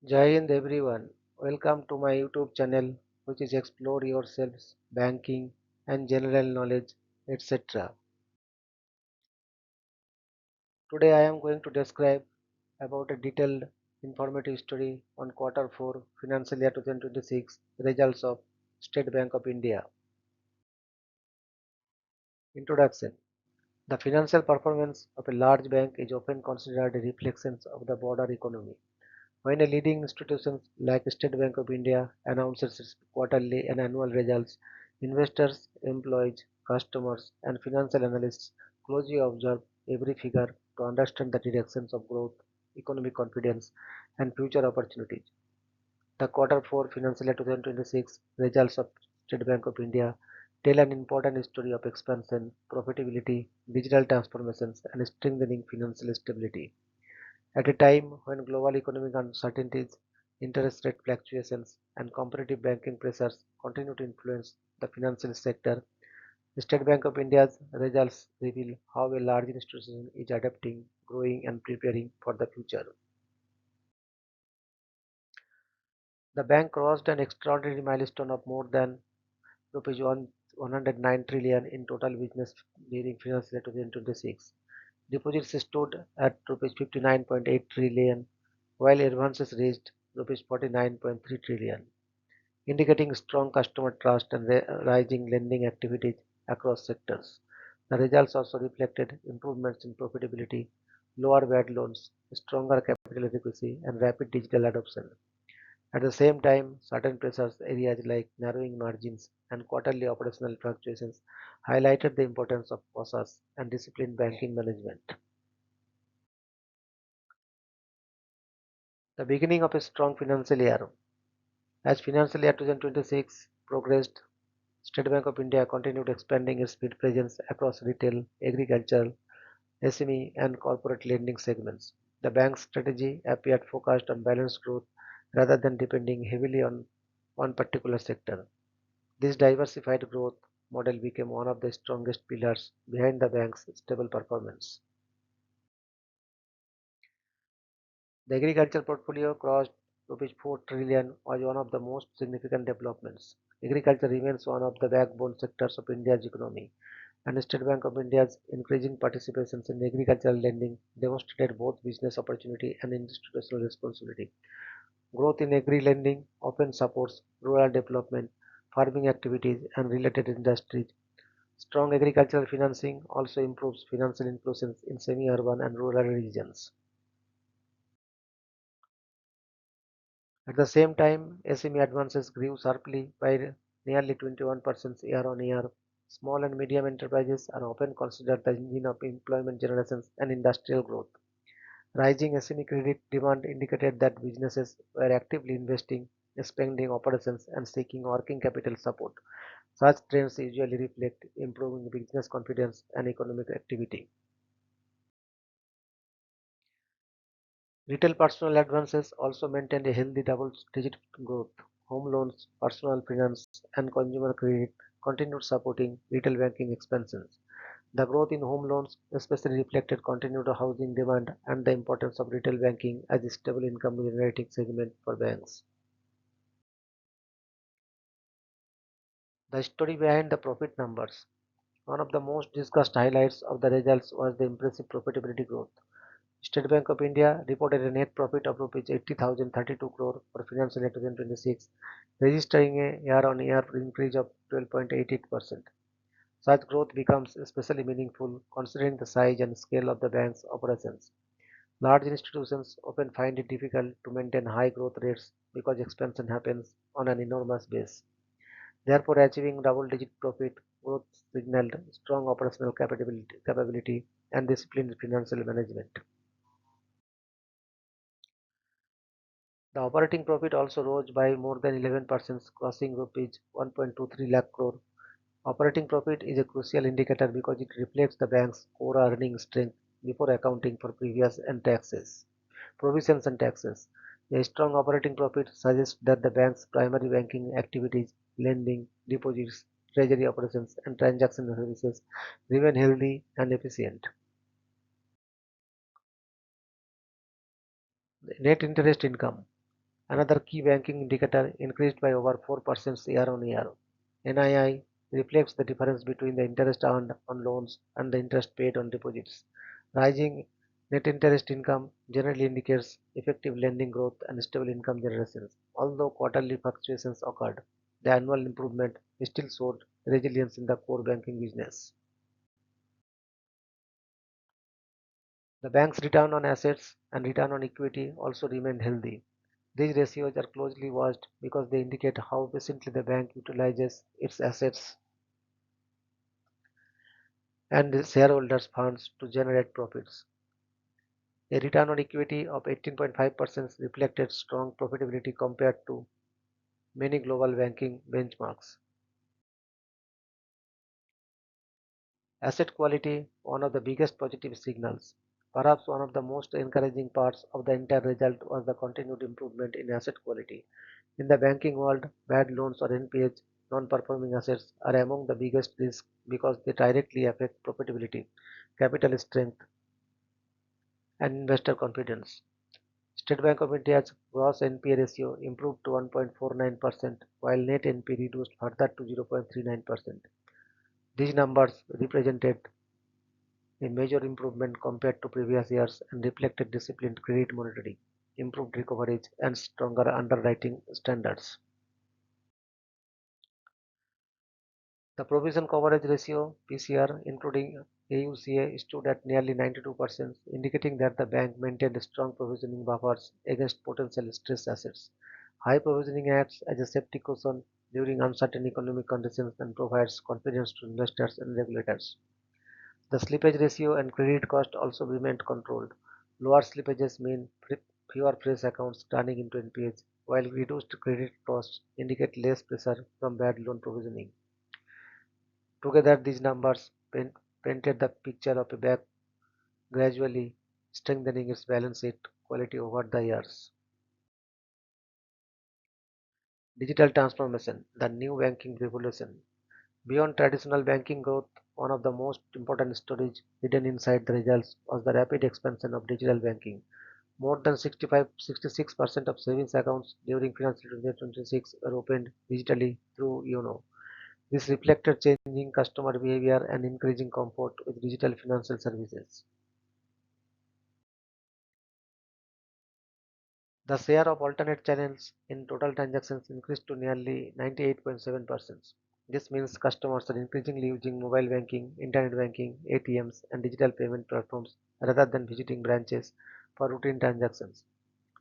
Jai Hind everyone. Welcome to my YouTube channel which is Explore Yourselves, Banking and General Knowledge etc. Today I am going to describe about a detailed informative story on quarter 4 financial year 2026 results of State Bank of India. Introduction. The financial performance of a large bank is often considered a reflection of the broader economy. When a leading institution like State Bank of India announces its quarterly and annual results, investors, employees, customers, and financial analysts closely observe every figure to understand the directions of growth, economic confidence, and future opportunities. The Quarter 4 Financial Year 2026 results of State Bank of India tell an important story of expansion, profitability, digital transformations, and strengthening financial stability. At a time when global economic uncertainties, interest rate fluctuations, and competitive banking pressures continue to influence the financial sector, the State Bank of India's results reveal how a large institution is adapting, growing, and preparing for the future. The bank crossed an extraordinary milestone of more than rupees 109 trillion in total business during financial year 2026. Deposits stood at rupees 59.8 trillion, while advances reached rupees 49.3 trillion, indicating strong customer trust and rising lending activities across sectors. The results also reflected improvements in profitability, lower bad loans, stronger capital adequacy, and rapid digital adoption. At the same time, certain pressures areas like narrowing margins and quarterly operational fluctuations highlighted the importance of cautious and disciplined banking management. The beginning of a strong financial year. As financial year 2026 progressed, State Bank of India continued expanding its presence across retail, agricultural, SME, and corporate lending segments. The bank's strategy appeared focused on balanced growth rather than depending heavily on one particular sector. This diversified growth model became one of the strongest pillars behind the bank's stable performance. The agriculture portfolio crossed rupees 4 trillion was one of the most significant developments. Agriculture remains one of the backbone sectors of India's economy, and State Bank of India's increasing participations in agricultural lending demonstrated both business opportunity and institutional responsibility. Growth in agri lending often supports rural development, farming activities, and related industries. Strong agricultural financing also improves financial inclusion in semi-urban and rural regions. At the same time, SME advances grew sharply by nearly 21% year-on-year. Small and medium enterprises are often considered the engine of employment generation and industrial growth. Rising SME credit demand indicated that businesses were actively investing, expanding operations, and seeking working capital support. Such trends usually reflect improving business confidence and economic activity. Retail personal advances also maintained a healthy double-digit growth. Home loans, personal finance, and consumer credit continued supporting retail banking expansions. The growth in home loans especially reflected continued housing demand and the importance of retail banking as a stable income generating segment for banks. The story behind the profit numbers. One of the most discussed highlights of the results was the impressive profitability growth. State Bank of India reported a net profit of rupees 80,032 crore for financial year 2026, registering a year-on-year increase of 12.88%. Such growth becomes especially meaningful considering the size and scale of the bank's operations. Large institutions often find it difficult to maintain high growth rates because expansion happens on an enormous base. Therefore, achieving double-digit profit growth signaled strong operational capability and disciplined financial management. The operating profit also rose by more than 11%, crossing rupees 1.23 lakh crore. Operating profit is a crucial indicator because it reflects the bank's core earning strength before accounting for provisions and taxes. A strong operating profit suggests that the bank's primary banking activities, lending, deposits, treasury operations, and transaction services remain healthy and efficient. Net interest income. Another key banking indicator increased by over 4% year-on-year. NII reflects the difference between the interest earned on loans and the interest paid on deposits. Rising net interest income generally indicates effective lending growth and stable income generation. Although quarterly fluctuations occurred, the annual improvement still showed resilience in the core banking business. The bank's return on assets and return on equity also remained healthy. These ratios are closely watched because they indicate how efficiently the bank utilizes its assets and the shareholders' funds to generate profits. A return on equity of 18.5% reflected strong profitability compared to many global banking benchmarks. Asset quality, one of the biggest positive signals. Perhaps one of the most encouraging parts of the entire result was the continued improvement in asset quality. In the banking world, bad loans or NPH, non-performing assets, are among the biggest risks because they directly affect profitability, capital strength, and investor confidence. State Bank of India's gross NPA ratio improved to 1.49%, while net NPA reduced further to 0.39%. These numbers represented a major improvement compared to previous years and reflected disciplined credit monitoring, improved recoveries, and stronger underwriting standards. The provision coverage ratio (PCR), including AUCA, stood at nearly 92%, indicating that the bank maintained strong provisioning buffers against potential stress assets. High provisioning acts as a safety cushion during uncertain economic conditions and provides confidence to investors and regulators. The slippage ratio and credit cost also remained controlled. Lower slippages mean fewer fresh accounts turning into NPAs, while reduced credit costs indicate less pressure from bad loan provisioning. Together, these numbers painted the picture of a bank gradually strengthening its balance sheet quality over the years. Digital transformation, the new banking revolution. Beyond traditional banking growth, one of the most important stories hidden inside the results was the rapid expansion of digital banking. More than 66% of savings accounts during financial year 2026 were opened digitally through YONO. This reflected changing customer behavior and increasing comfort with digital financial services. The share of alternate channels in total transactions increased to nearly 98.7%. This means customers are increasingly using mobile banking, internet banking, ATMs, and digital payment platforms rather than visiting branches for routine transactions.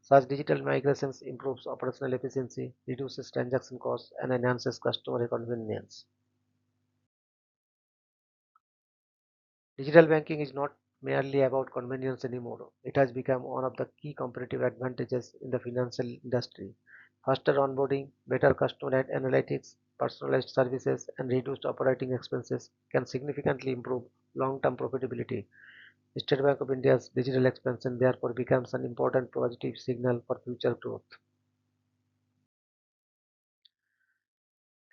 Such digital migrations improves operational efficiency, reduces transaction costs, and enhances customer convenience. Digital banking is not merely about convenience anymore. It has become one of the key competitive advantages in the financial industry. Faster onboarding, better customer analytics, personalized services, and reduced operating expenses can significantly improve long-term profitability. State Bank of India's digital expansion therefore becomes an important positive signal for future growth.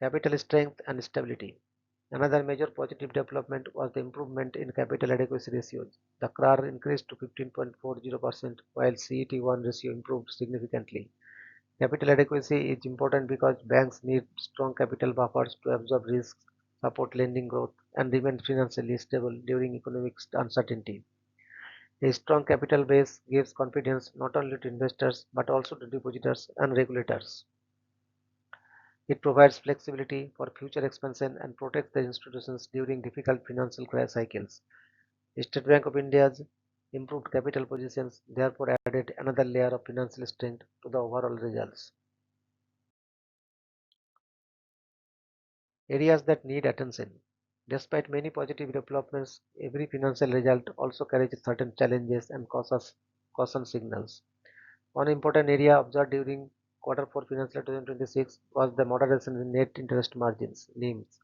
Capital strength and stability. Another major positive development was the improvement in capital adequacy ratios. The CRAR increased to 15.40%, while CET1 ratio improved significantly. Capital adequacy is important because banks need strong capital buffers to absorb risks, support lending growth, and remain financially stable during economic uncertainty. A strong capital base gives confidence not only to investors but also to depositors and regulators. It provides flexibility for future expansion and protects the institutions during difficult financial cycles. State Bank of India's improved capital positions therefore added another layer of financial strength to the overall results. Areas that need attention. Despite many positive developments, every financial result also carries certain challenges and caution signals. One important area observed during Q4 financial 2026 was the moderation in net interest margins (NIMs).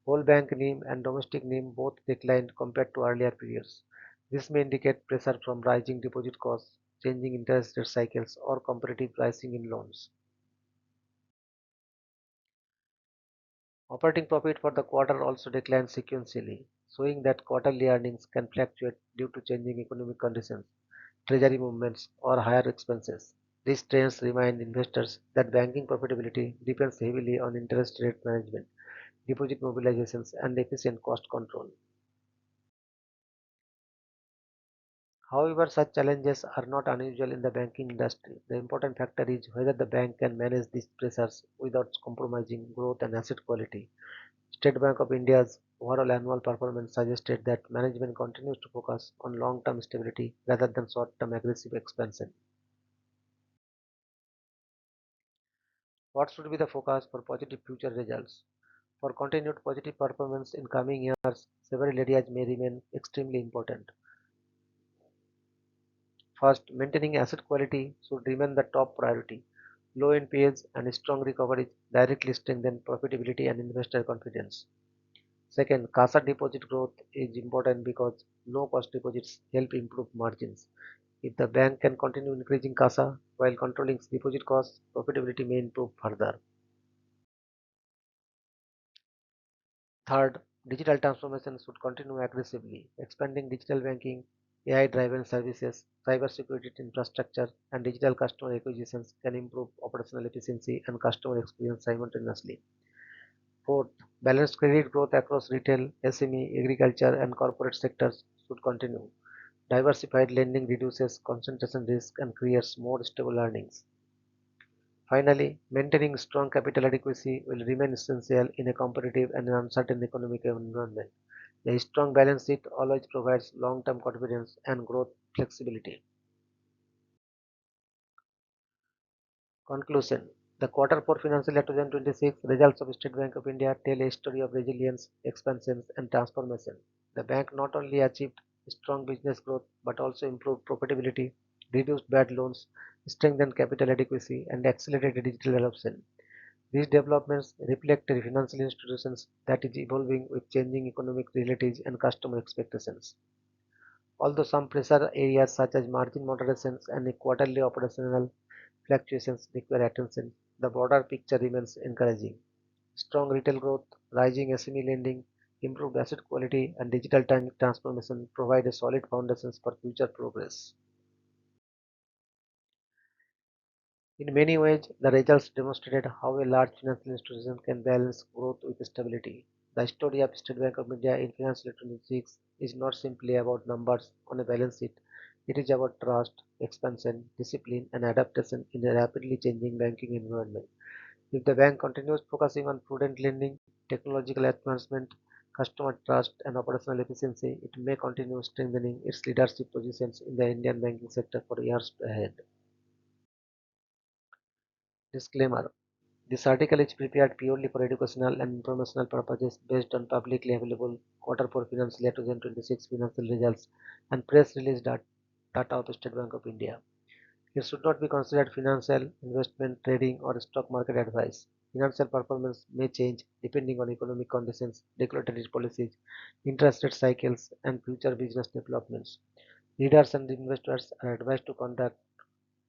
Whole bank NIM and domestic NIM both declined compared to earlier periods. This may indicate pressure from rising deposit costs, changing interest rate cycles, or competitive pricing in loans. Operating profit for the quarter also declined sequentially, showing that quarterly earnings can fluctuate due to changing economic conditions, treasury movements, or higher expenses. These trends remind investors that banking profitability depends heavily on interest rate management, deposit mobilizations, and efficient cost control. However, such challenges are not unusual in the banking industry. The important factor is whether the bank can manage these pressures without compromising growth and asset quality. State Bank of India's overall annual performance suggested that management continues to focus on long-term stability rather than short-term aggressive expansion. What should be the focus for positive future results? For continued positive performance in coming years, several areas may remain extremely important. First, maintaining asset quality should remain the top priority. Low NPAs and strong recovery directly strengthen profitability and investor confidence. Second, CASA deposit growth is important because low-cost deposits help improve margins. If the bank can continue increasing CASA while controlling deposit costs, profitability may improve further. Third, digital transformation should continue aggressively. Expanding digital banking, AI-driven services, cybersecurity infrastructure, and digital customer acquisitions can improve operational efficiency and customer experience simultaneously. Fourth, balanced credit growth across retail, SME, agriculture, and corporate sectors should continue. Diversified lending reduces concentration risk and creates more stable earnings. Finally, maintaining strong capital adequacy will remain essential in a competitive and uncertain economic environment. A strong balance sheet always provides long-term confidence and growth flexibility. Conclusion: the quarter four financial year 2026 results of State Bank of India tell a story of resilience, expansion, and transformation. The bank not only achieved strong business growth but also improved profitability, reduced bad loans, strengthened capital adequacy, and accelerated digital adoption. These developments reflect a financial institutions that is evolving with changing economic realities and customer expectations. Although some pressure areas such as margin moderations and quarterly operational fluctuations require attention, the broader picture remains encouraging. Strong retail growth, rising SME lending, improved asset quality, and digital transformation provide a solid foundation for future progress. In many ways, the results demonstrated how a large financial institution can balance growth with stability. The story of State Bank of India in financial year 26 is not simply about numbers on a balance sheet. It is about trust, expansion, discipline, and adaptation in a rapidly changing banking environment. If the bank continues focusing on prudent lending, technological advancement, customer trust, and operational efficiency, it may continue strengthening its leadership positions in the Indian banking sector for years ahead. Disclaimer: this article is prepared purely for educational and informational purposes based on publicly available quarter four financial year 2026 financial results and press release data of State Bank of India. It should not be considered financial, investment, trading, or stock market advice. Financial performance may change depending on economic conditions, regulatory policies, interest rate cycles, and future business developments. Readers and investors are advised to conduct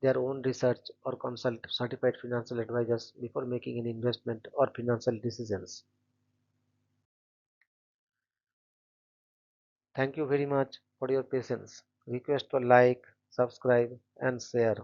their own research or consult certified financial advisors before making any investment or financial decisions. Thank you very much for your patience. Request for like, subscribe, and share.